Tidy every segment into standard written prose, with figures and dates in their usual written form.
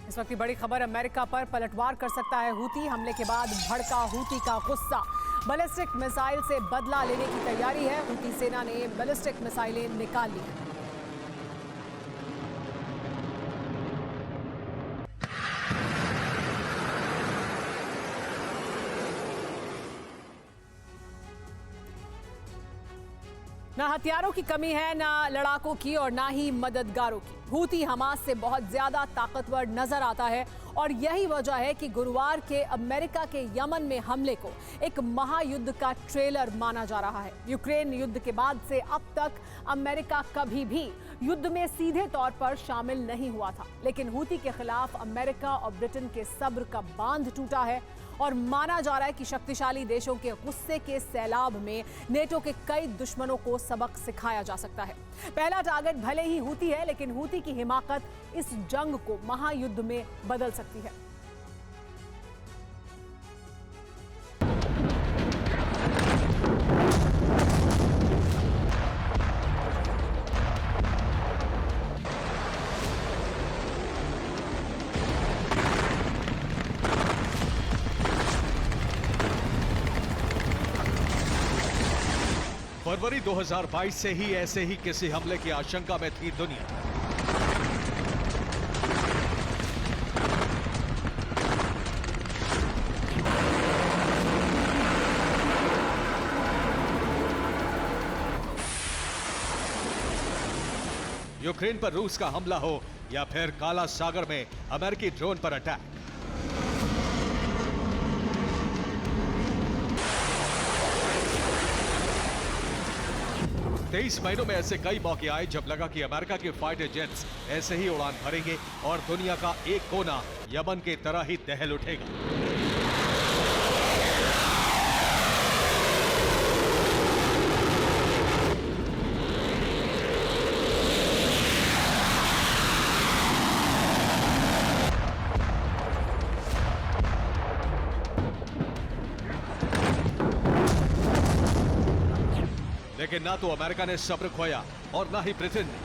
इस वक्त की बड़ी खबर, अमेरिका पर पलटवार कर सकता है हूती। हमले के बाद भड़का हूती का गुस्सा, बैलिस्टिक मिसाइल से बदला लेने की तैयारी है। हूती सेना ने बैलिस्टिक मिसाइलें निकाल ली। ना हथियारों की कमी है, ना लड़ाकों की और ना ही मददगारों की। हूती हमास से बहुत ज्यादा ताकतवर नजर आता है और यही वजह है कि गुरुवार के अमेरिका के यमन में हमले को एक महायुद्ध का ट्रेलर माना जा रहा है। यूक्रेन युद्ध के बाद से अब तक अमेरिका कभी भी युद्ध में सीधे तौर पर शामिल नहीं हुआ था, लेकिन हूती के खिलाफ अमेरिका और ब्रिटेन के सब्र का बांध टूटा है और माना जा रहा है कि शक्तिशाली देशों के गुस्से के सैलाब में नेटो के कई दुश्मनों को सबक सिखाया जा सकता है। पहला टारगेट भले ही हूती है, लेकिन हूती की हिमाकत इस जंग को महायुद्ध में बदल सकती है। फरवरी 2022 से ही ऐसे ही किसी हमले की आशंका में थी दुनिया। यूक्रेन पर रूस का हमला हो या फिर काला सागर में अमेरिकी ड्रोन पर अटैक, 23 महीनों में ऐसे कई मौके आए जब लगा कि अमेरिका के फाइटर जेट्स ऐसे ही उड़ान भरेंगे और दुनिया का एक कोना यमन की तरह ही दहल उठेगा। लेकिन ना तो अमेरिका ने सब्र खोया और ना ही ब्रिटेन ने।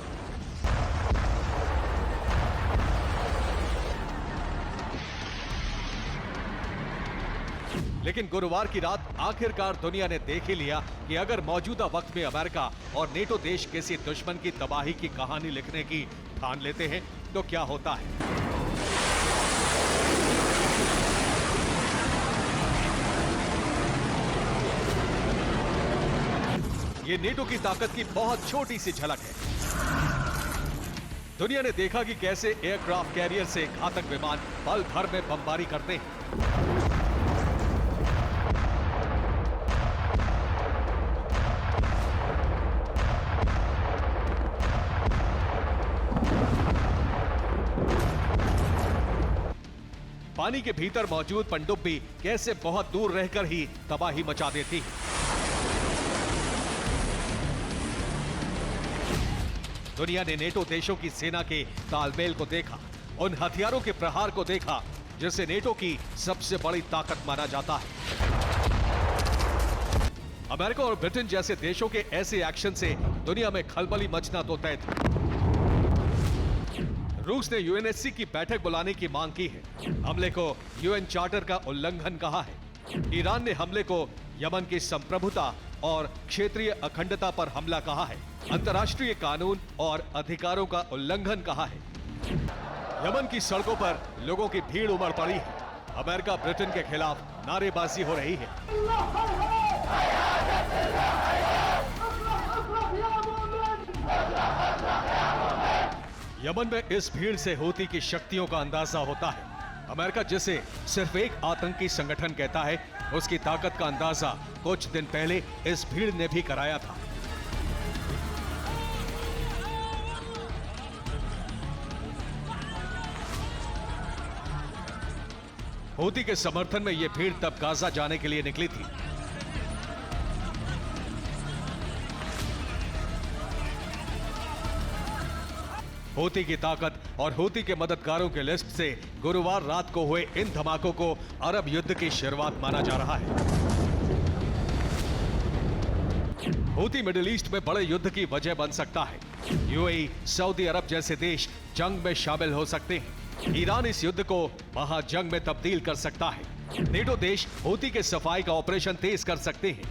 लेकिन गुरुवार की रात आखिरकार दुनिया ने देख ही लिया कि अगर मौजूदा वक्त में अमेरिका और नेटो देश किसी दुश्मन की तबाही की कहानी लिखने की ठान लेते हैं तो क्या होता है। ये नेटो की ताकत की बहुत छोटी सी झलक है। दुनिया ने देखा कि कैसे एयरक्राफ्ट कैरियर से घातक विमान पल भर में बमबारी करते हैं। पानी के भीतर मौजूद पनडुब्बी कैसे बहुत दूर रहकर ही तबाही मचा देती है। दुनिया ने नेटो देशों की सेना के तालमेल को देखा, उन हथियारों के प्रहार को देखा जिसे नेटो की सबसे बड़ी ताकत माना जाता है। अमेरिका और ब्रिटेन जैसे देशों के ऐसे एक्शन से दुनिया में खलबली मचना तो तय था। रूस ने यूएनएससी की बैठक बुलाने की मांग की है। हमले को यूएन चार्टर का उल्लंघन कहा है। ईरान ने हमले को यमन की संप्रभुता और क्षेत्रीय अखंडता पर हमला कहा है। अंतर्राष्ट्रीय कानून और अधिकारों का उल्लंघन कहा है। यमन की सड़कों पर लोगों की भीड़ उमड़ पड़ी है। अमेरिका ब्रिटेन के खिलाफ नारेबाजी हो रही है। यमन में इस भीड़ से हूती की शक्तियों का अंदाजा होता है। अमेरिका जिसे सिर्फ एक आतंकी संगठन कहता है, उसकी ताकत का अंदाजा कुछ दिन पहले इस भीड़ ने भी कराया था। हूती के समर्थन में यह भीड़ तब गाजा जाने के लिए निकली थी। हूती की ताकत और हूती के मददगारों के लिस्ट से गुरुवार रात को हुए इन धमाकों को अरब युद्ध की शुरुआत माना जा रहा है। हूती मिडिल ईस्ट में बड़े युद्ध की वजह बन सकता है। यूएई, सऊदी अरब जैसे देश जंग में शामिल हो सकते हैं। ईरान इस युद्ध को महाजंग में तब्दील कर सकता है। नेटो देश हूती के सफाई का ऑपरेशन तेज कर सकते हैं।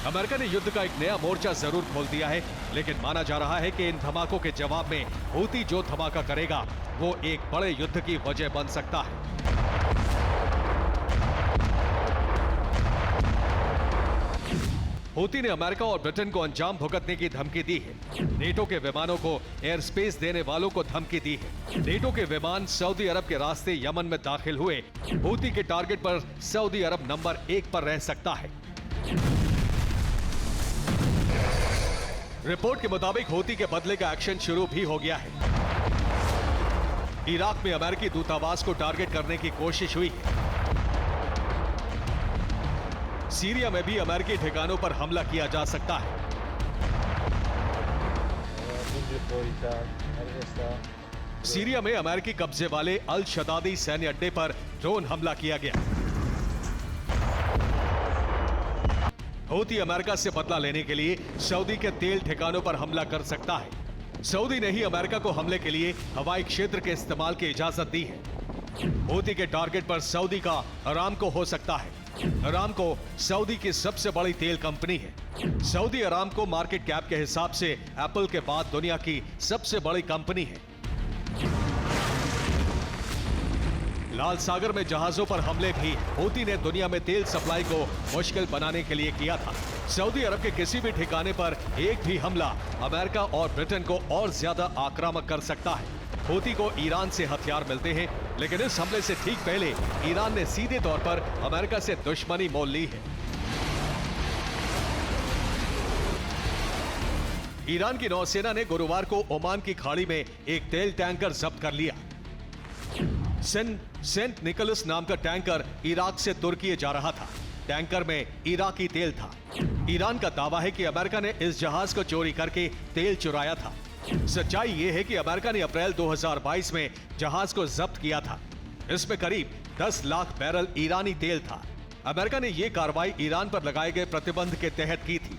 अमेरिका ने युद्ध का एक नया मोर्चा जरूर खोल दिया है, लेकिन माना जा रहा है कि इन धमाकों के जवाब में हूती जो धमाका करेगा वो एक बड़े युद्ध की वजह बन सकता है। हूती ने अमेरिका और ब्रिटेन को अंजाम भुगतने की धमकी दी है। नेटो के विमानों को एयर स्पेस देने वालों को धमकी दी है। नेटो के विमान सऊदी अरब के रास्ते यमन में दाखिल हुए। हूती के टारगेट पर सऊदी अरब नंबर 1 पर रह सकता है। रिपोर्ट के मुताबिक हूती के बदले का एक्शन शुरू भी हो गया है। इराक में अमेरिकी दूतावास को टारगेट करने की कोशिश हुई है। सीरिया में भी अमेरिकी ठिकानों पर हमला किया जा सकता है। सीरिया में अमेरिकी कब्जे वाले अल शदादी सैन्य अड्डे पर ड्रोन हमला किया गया। हूती अमेरिका से बदला लेने के लिए सऊदी के तेल ठिकानों पर हमला कर सकता है। सऊदी ने ही अमेरिका को हमले के लिए हवाई क्षेत्र के इस्तेमाल की इजाजत दी है। हूती के टारगेट पर सऊदी का अरामको हो सकता है। अरामको सऊदी की सबसे बड़ी तेल कंपनी है। सऊदी अरामको मार्केट कैप के हिसाब से एप्पल के बाद दुनिया की सबसे बड़ी कंपनी है। लाल सागर में जहाजों पर हमले भी हूती ने दुनिया में तेल सप्लाई को मुश्किल बनाने के लिए किया था। सऊदी अरब के किसी भी ठिकाने पर एक भी हमला अमेरिका और ब्रिटेन को और ज्यादा आक्रामक कर सकता है। हूती को ईरान से हथियार मिलते हैं, लेकिन इस हमले से ठीक पहले ईरान ने सीधे तौर पर अमेरिका से दुश्मनी मोल ली है। ईरान की नौसेना ने गुरुवार को ओमान की खाड़ी में एक तेल टैंकर जब्त कर लिया। सेंट निकोलस नाम का टैंकर इराक से तुर्की जा रहा था। टैंकर में इराकी तेल था। ईरान का दावा है कि अमेरिका ने इस जहाज को चोरी करके तेल चुराया था। सच्चाई यह है कि अमेरिका ने अप्रैल 2022 में जहाज को जब्त किया था। इसमें करीब 10 लाख बैरल ईरानी तेल था। अमेरिका ने यह कार्रवाई ईरान पर लगाए गए प्रतिबंध के तहत की थी।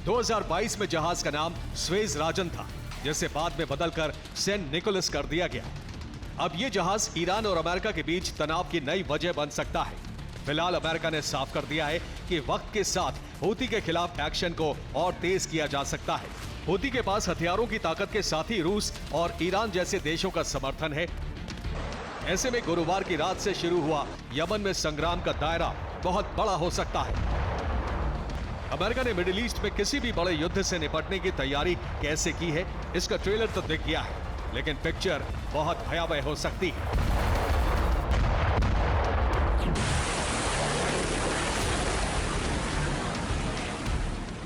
2022 में जहाज का नाम स्वेज राजन था, जिसे बाद में बदलकर सेंट निकोलस कर दिया गया। अब यह जहाज ईरान और अमेरिका के बीच तनाव की नई वजह बन सकता है। फिलहाल अमेरिका ने साफ कर दिया है कि वक्त के साथ हूती के खिलाफ एक्शन को और तेज किया जा सकता है। हूती के पास हथियारों की ताकत के साथ ही रूस और ईरान जैसे देशों का समर्थन है। ऐसे में गुरुवार की रात से शुरू हुआ यमन में संग्राम का दायरा बहुत बड़ा हो सकता है। अमेरिका ने मिडिल ईस्ट में किसी भी बड़े युद्ध से निपटने की तैयारी कैसे की है, इसका ट्रेलर तो दिख गया है, लेकिन पिक्चर बहुत भयावह हो सकती है।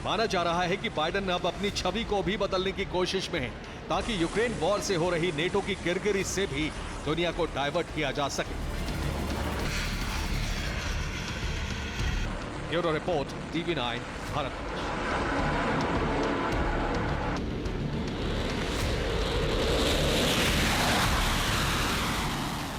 माना जा रहा है कि बाइडेन अब अपनी छवि को भी बदलने की कोशिश में है, ताकि यूक्रेन वॉर से हो रही नेटो की किरकिरी से भी दुनिया को डाइवर्ट किया जा सके। Bureau report, TV9 Bharat.